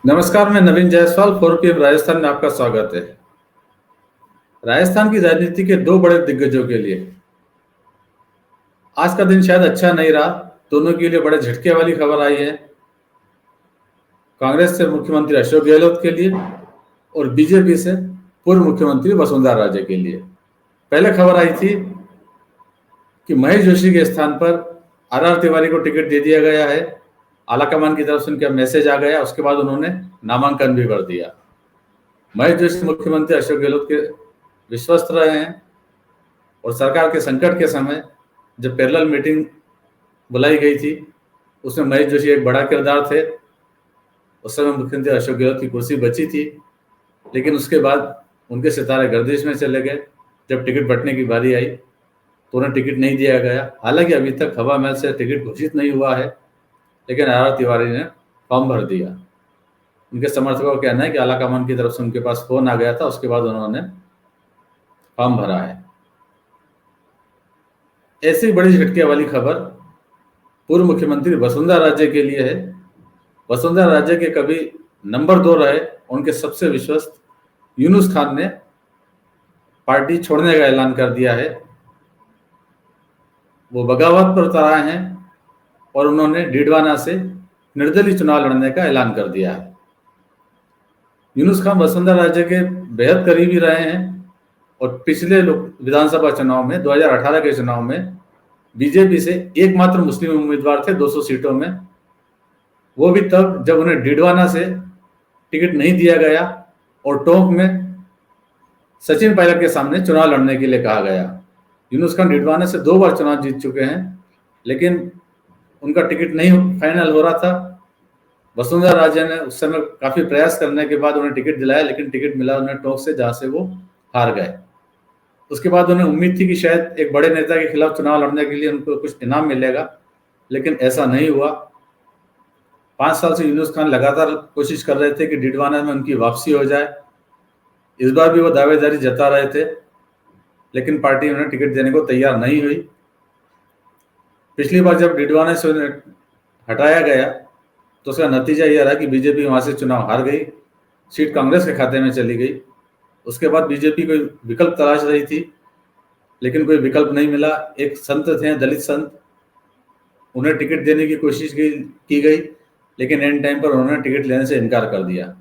नमस्कार, मैं नवीन जायसवाल 4 PM राजस्थान में आपका स्वागत है। राजस्थान की राजनीति के दो बड़े दिग्गजों के लिए आज का दिन शायद अच्छा नहीं रहा। दोनों के लिए बड़े झटके वाली खबर आई है। कांग्रेस से मुख्यमंत्री अशोक गहलोत के लिए और बीजेपी से पूर्व मुख्यमंत्री वसुंधरा राजे के लिए। पहले खबर आई थी कि महेश जोशी के स्थान पर आर तिवारी को टिकट दे दिया गया है। आलाकमान की तरफ से उनका मैसेज आ गया। उसके बाद उन्होंने नामांकन भी भर दिया। महेश जोशी मुख्यमंत्री अशोक गहलोत के विश्वस्त रहे हैं और सरकार के संकट के समय जब पैरेलल मीटिंग बुलाई गई थी उसमें महेश जोशी एक बड़ा किरदार थे। उस समय मुख्यमंत्री अशोक गहलोत की कुर्सी बची थी, लेकिन उसके बाद उनके सितारे गर्दिश में चले गए। जब टिकट बंटने की बारी आई तो उन्हें टिकट नहीं दिया गया। हालांकि अभी तक हवा महल से टिकट घोषित नहीं हुआ है, लेकिन आर तिवारी ने फॉर्म भर दिया। उनके समर्थकों का कहना है कि आलाकमान की तरफ से उनके पास फोन आ गया था, उसके बाद उन्होंने फॉर्म भरा है। ऐसी बड़ी झटके वाली खबर पूर्व मुख्यमंत्री वसुंधरा राजे के लिए है। वसुंधरा राजे के कभी नंबर 2 रहे, उनके सबसे विश्वस्त यूनुस खान ने पार्टी छोड़ने का ऐलान कर दिया है। वो बगावत पर उतर आए हैं और उन्होंने डीडवाना से निर्दलीय चुनाव लड़ने का ऐलान कर दिया है। यूनुस खान वसुंधरा राजे के बेहद करीबी रहे हैं और पिछले विधानसभा चुनाव में 2018 के चुनाव में बीजेपी से एकमात्र मुस्लिम उम्मीदवार थे 200 सीटों में। वो भी तब जब उन्हें डीडवाना से टिकट नहीं दिया गया और टोंक में सचिन पायलट के सामने चुनाव लड़ने के लिए कहा गया। यूनुस खान डीडवाना से 2 बार चुनाव जीत चुके हैं, लेकिन उनका टिकट नहीं फाइनल हो रहा था। वसुंधरा राजे ने उस समय काफी प्रयास करने के बाद उन्हें टिकट दिलाया, लेकिन टिकट मिला उन्हें टोंक से, जहां से वो हार गए। उसके बाद उन्हें उम्मीद थी कि शायद एक बड़े नेता के खिलाफ चुनाव लड़ने के लिए उनको कुछ इनाम मिलेगा, लेकिन ऐसा नहीं हुआ। 5 साल से यूनुस खान लगातार कोशिश कर रहे थे कि डीडवाना में उनकी वापसी हो जाए। इस बार भी वो दावेदारी जता रहे थे, लेकिन पार्टी उन्हें टिकट देने को तैयार नहीं हुई। पिछली बार जब डीडवाना से उन्हें हटाया गया तो उसका नतीजा यह रहा कि बीजेपी वहां से चुनाव हार गई, सीट कांग्रेस के खाते में चली गई। उसके बाद बीजेपी कोई विकल्प तलाश रही थी, लेकिन कोई विकल्प नहीं मिला। एक संत थे, दलित संत, उन्हें टिकट देने की कोशिश की गई, लेकिन एंड टाइम पर उन्होंने टिकट लेने से इनकार कर दिया।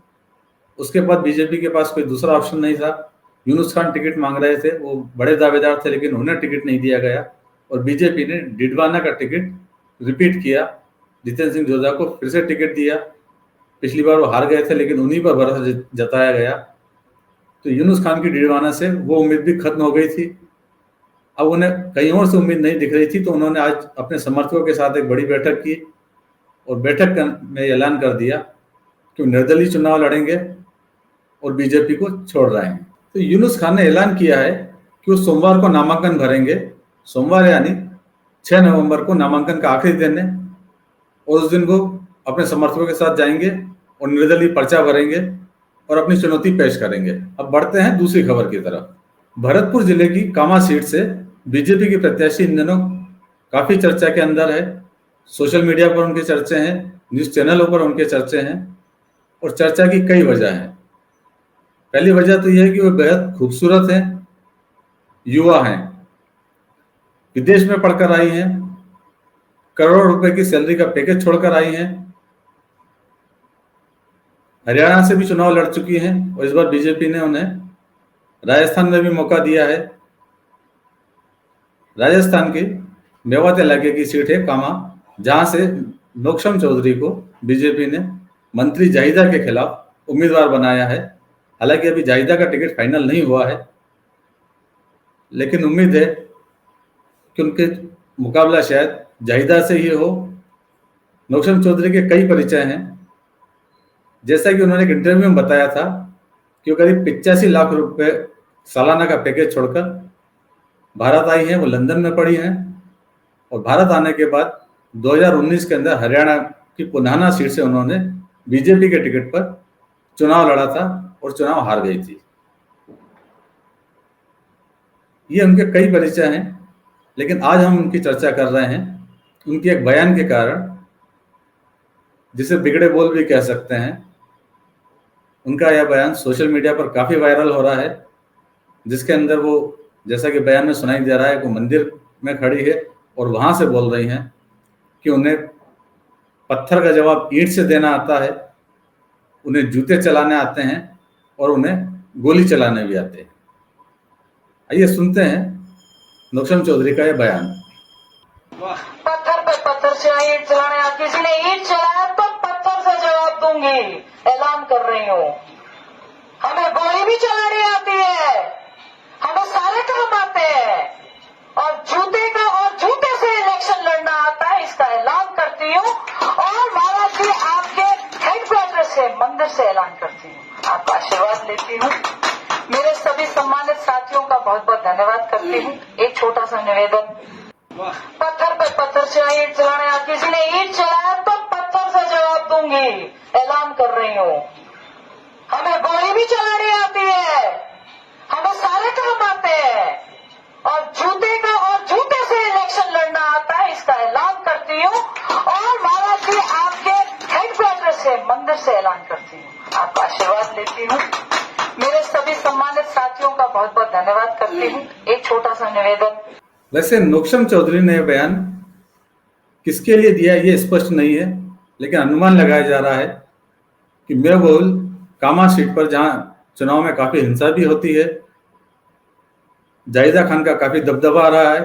उसके बाद बीजेपी के पास कोई दूसरा ऑप्शन नहीं था। यूनुस खान टिकट मांग रहे थे, वो बड़े दावेदार थे, लेकिन उन्हें टिकट नहीं दिया गया और बीजेपी ने डीडवाना का टिकट रिपीट किया। जितेंद्र सिंह जोधा को फिर से टिकट दिया। पिछली बार वो हार गए थे, लेकिन उन्हीं पर भरोसा जताया गया। तो यूनुस खान की डीडवाना से वो उम्मीद भी खत्म हो गई थी। अब उन्हें कहीं और से उम्मीद नहीं दिख रही थी, तो उन्होंने आज अपने समर्थकों के साथ एक बड़ी बैठक की और बैठक में ऐलान कर दिया कि वो निर्दलीय चुनाव लड़ेंगे और बीजेपी को छोड़ रहे हैं। तो यूनुस खान ने ऐलान किया है कि वो सोमवार को नामांकन भरेंगे। सोमवार यानी 6 नवंबर को नामांकन का आखिरी दिन है और उस दिन वो अपने समर्थकों के साथ जाएंगे और निर्दलीय पर्चा भरेंगे और अपनी चुनौती पेश करेंगे। अब बढ़ते हैं दूसरी खबर की तरफ। भरतपुर जिले की कामा सीट से बीजेपी के प्रत्याशी इन दिनों काफी चर्चा के अंदर है। सोशल मीडिया पर उनके चर्चे हैं, न्यूज चैनलों पर उनके चर्चे हैं और चर्चा की कई वजह हैं। पहली वजह तो यह है कि वो बेहद खूबसूरत हैं, युवा हैं, विदेश में पढ़कर आई हैं, करोड़ों रुपए की सैलरी का पैकेज छोड़कर आई हैं, हरियाणा से भी चुनाव लड़ चुकी हैं और इस बार बीजेपी ने उन्हें राजस्थान में भी मौका दिया है। राजस्थान के मेवात इलाके की सीट है कामा, जहां से नौक्षम चौधरी को बीजेपी ने मंत्री जाहिदा के खिलाफ उम्मीदवार बनाया है। हालांकि अभी जाहिदा का टिकट फाइनल नहीं हुआ है, लेकिन उम्मीद है कि उनके मुकाबला शायद जाहिदा से ही हो। नौक्षम चौधरी के कई परिचय हैं। जैसा कि उन्होंने एक इंटरव्यू में बताया था कि वो करीब 85 लाख रुपए सालाना का पैकेज छोड़कर भारत आई हैं। वो लंदन में पढ़ी हैं और भारत आने के बाद 2019 के अंदर हरियाणा की पुनाना सीट से उन्होंने बीजेपी के टिकट पर चुनाव लड़ा था और चुनाव हार गई थी। ये उनके कई परिचय हैं, लेकिन आज हम उनकी चर्चा कर रहे हैं उनके एक बयान के कारण, जिसे बिगड़े बोल भी कह सकते हैं। उनका यह बयान सोशल मीडिया पर काफ़ी वायरल हो रहा है, जिसके अंदर वो, जैसा कि बयान में सुनाई दे रहा है, वो मंदिर में खड़ी है और वहाँ से बोल रही हैं कि उन्हें पत्थर का जवाब ईंट से देना आता है, उन्हें जूते चलाने आते हैं और उन्हें गोली चलाने भी आते हैं। आइए सुनते हैं नौशम चौधरी का यह बयान। पत्थर पे पत्थर से ईंट चलाने, किसी ने ईंट चलाया तो पत्थर से जवाब दूंगी, ऐलान कर रही हूँ। हमें गोली भी चलानी आती है, हमें सारे काम आते हैं और जूते से इलेक्शन लड़ना आता है, इसका ऐलान करती हूँ। और महाराज जी आपके हेडक्वार्टर से, मंदिर से ऐलान करती हूँ, आपका आशीर्वाद लेती हूँ। मेरे सभी सम्मानित साथियों का बहुत बहुत धन्यवाद करती हूँ। एक छोटा सा निवेदन, पत्थर पे पत्थर से ईंट चलाने, किसी ने ईंट चलाया तो पत्थर से जवाब दूंगी, ऐलान कर रही हूँ। हमें गोली भी चलानी आती है, हमें सारे काम आते हैं और जूते से इलेक्शन लड़ना आता है, इसका ऐलान करती हूँ। और महाराज जी आपके हेडक्वार्टर से, मंदिर से ऐलान करती हूँ, आपका आशीर्वाद लेती हूँ। मेरे सभी सम्मानित साथियों का बहुत बहुत धन्यवाद करती हूँ। एक छोटा सा निवेदन। वैसे नौशम चौधरी ने बयान किसके लिए दिया ये स्पष्ट नहीं है, लेकिन अनुमान लगाया जा रहा है कि मेरबहुल कामा सीट पर, जहां चुनाव में काफी हिंसा भी होती है, जाहिदा खान का काफी दबदबा रहा है,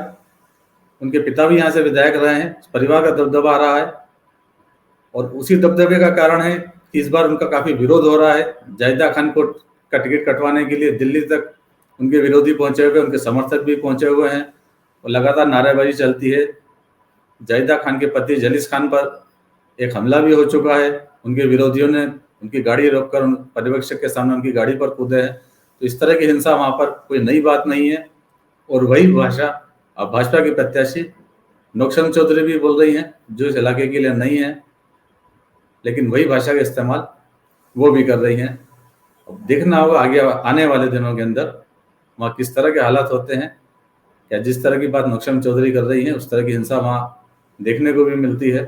उनके पिता भी यहाँ से विधायक रहे हैं, परिवार का दबदबा रहा है, और उसी दबदबे का कारण है कि इस बार उनका काफी विरोध हो रहा है। जाहिदा खान को का टिकट कटवाने के लिए दिल्ली तक उनके विरोधी पहुंचे हुए, उनके समर्थक भी पहुंचे हुए हैं और लगातार नारेबाजी चलती है। जाहिदा खान के पति जलीस खान पर एक हमला भी हो चुका है, उनके विरोधियों ने उनकी गाड़ी रोककर पर्यवेक्षक के सामने उनकी गाड़ी पर कूदे हैं। तो इस तरह की हिंसा वहाँ पर कोई नई बात नहीं है। और वही भाषा अब भाजपा की प्रत्याशी नौशम चौधरी भी बोल रही हैं, जो इस इलाके के लिए नहीं है, लेकिन वही भाषा का इस्तेमाल वो भी कर रही हैं। अब देखना होगा आगे आने वाले दिनों के अंदर वहाँ किस तरह के हालात होते हैं। क्या जिस तरह की बात नौशम चौधरी कर रही है उस तरह की हिंसा वहाँ देखने को भी मिलती है।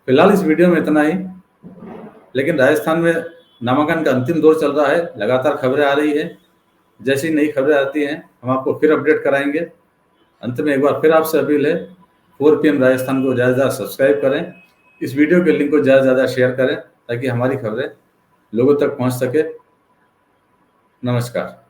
फिलहाल इस वीडियो में इतना ही, लेकिन राजस्थान में नामांकन का अंतिम दौर चल रहा है, लगातार खबरें आ रही है। जैसी नई खबरें आती हैं हम आपको फिर अपडेट कराएंगे। अंत में एक बार फिर आपसे अपील है, 4 PM राजस्थान को ज़्यादा सब्सक्राइब करें, इस वीडियो के लिंक को ज़्यादा शेयर करें ताकि हमारी खबरें लोगों तक पहुंच सके। नमस्कार।